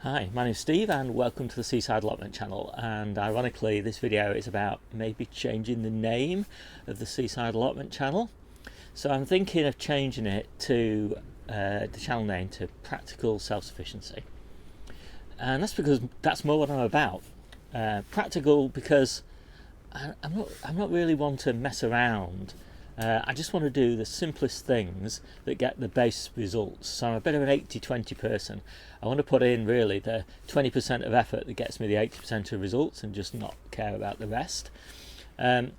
Hi, my name's Steve and welcome to the Seaside Allotment channel, and ironically this video is about maybe changing the name of the Seaside Allotment channel. So I'm thinking of changing it to the channel name to Practical Self-sufficiency, and that's because that's more what I'm about. Practical because I'm not really one to mess around. I just want to do the simplest things that get the best results. So I'm a bit of an 80-20 person. I want to put in really the 20% of effort that gets me the 80% of results and just not care about the rest. And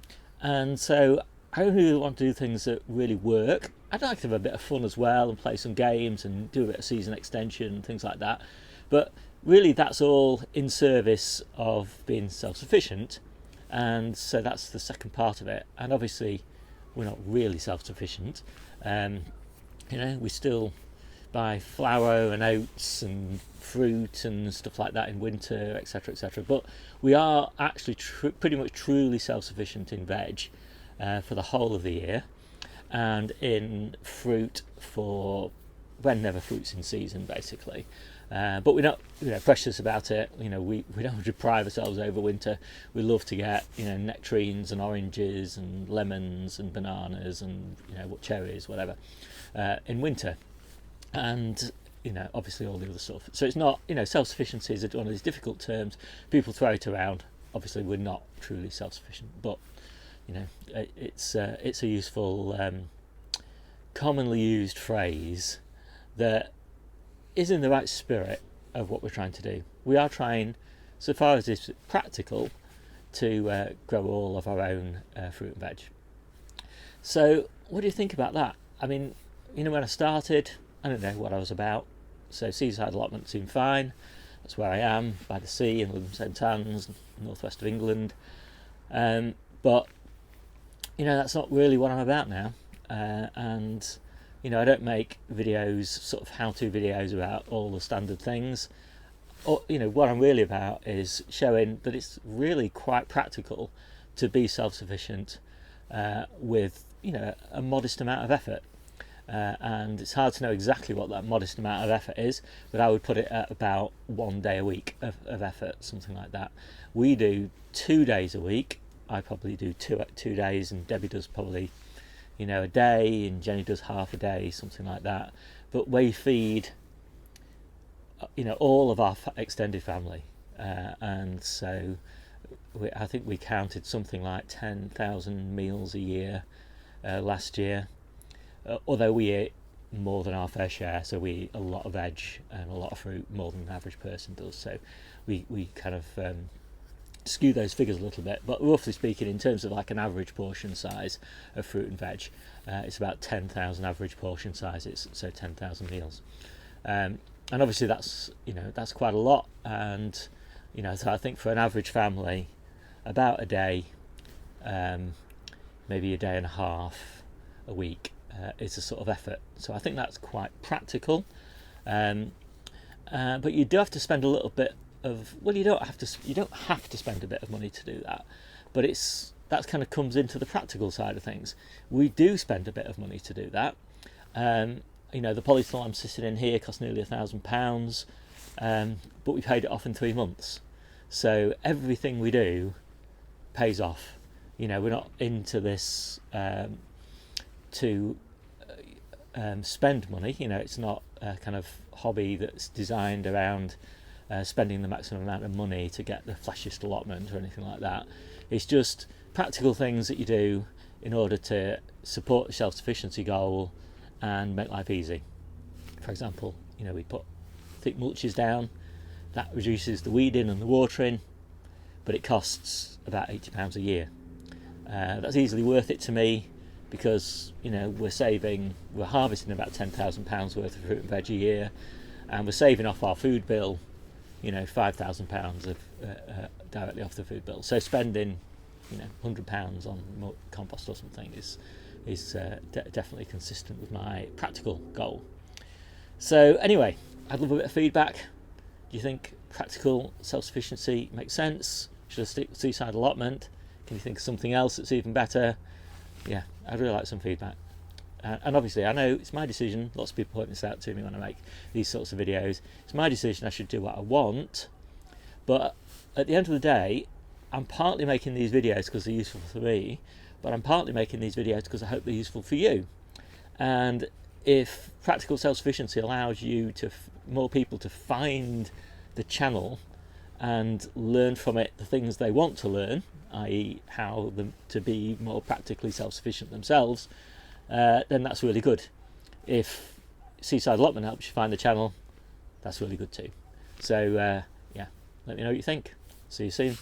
so I only really want to do things that really work. I'd like to have a bit of fun as well and play some games and do a bit of season extension and things like that. But really that's all in service of being self-sufficient. And so that's the second part of it. And obviously we're not really self-sufficient. We still buy flour and oats and fruit and stuff like that in winter, etc., etc. But we are actually pretty much truly self-sufficient in veg for the whole of the year, and in fruit for whenever fruit's in season, basically. But we're not, precious about it. We don't deprive ourselves over winter. We love to get, nectarines and oranges and lemons and bananas and cherries, whatever, in winter, and obviously all the other stuff. So it's not, self-sufficiency is one of these difficult terms. People throw it around. Obviously, we're not truly self-sufficient, but it's a useful, commonly used phrase that is in the right spirit of what we're trying to do. We are trying, so far as it's practical, to grow all of our own fruit and veg. So what do you think about that? I mean, when I started, I don't know what I was about. So seaside allotment seemed fine. That's where I am, by the sea in Lytham St Annes, northwest of England. But that's not really what I'm about now. And I don't make videos, sort of how-to videos about all the standard things. Or, what I'm really about is showing that it's really quite practical to be self-sufficient with, a modest amount of effort. And it's hard to know exactly what that modest amount of effort is, but I would put it at about 1 day a week of effort, something like that. We do 2 days a week. I probably do two days, and Debbie does probably a day, and Jennie does half a day, something like that. But we feed all of our extended family, and so I think we counted something like 10,000 meals a year last year, although we eat more than our fair share. So we eat a lot of veg and a lot of fruit, more than an average person does. So we kind of skew those figures a little bit, but roughly speaking, in terms of like an average portion size of fruit and veg, it's about 10,000 average portion sizes, so 10,000 meals, and obviously that's quite a lot. And so I think for an average family, about a day, maybe a day and a half a week is a sort of effort. So I think that's quite practical, but you do have to spend a little bit of, well, you don't have to spend a bit of money to do that, but that kind of comes into the practical side of things. We do spend a bit of money to do that. The polytunnel I'm sitting in here cost nearly £1,000, but we paid it off in 3 months. So everything we do pays off. We're not into this to spend money. It's not a kind of hobby that's designed around spending the maximum amount of money to get the flashiest allotment or anything like that. It's just practical things that you do in order to support the self-sufficiency goal and make life easy. For example, we put thick mulches down. That reduces the weeding and the watering, but it costs about £80 a year. That's easily worth it to me, because we're harvesting about £10,000 worth of fruit and veg a year, and we're saving off our food bill, £5,000 of directly off the food bill. So spending £100 on compost or something is definitely consistent with my practical goal. So anyway, I'd love a bit of feedback. Do you think practical self-sufficiency makes sense? Should I stick with seaside allotment? Can you think of something else that's even better? Yeah, I'd really like some feedback. and obviously I know it's my decision. Lots of people point this out to me when I make these sorts of videos. It's my decision. I should do what I want, but at the end of the day, I'm partly making these videos because they're useful for me, but I'm partly making these videos because I hope they're useful for you. And if practical self-sufficiency allows you to more people to find the channel and learn from it the things they want to learn, i.e. how them to be more practically self-sufficient themselves, then that's really good. If Seaside Allotment helps you find the channel, that's really good too. So yeah, let me know what you think. See you soon.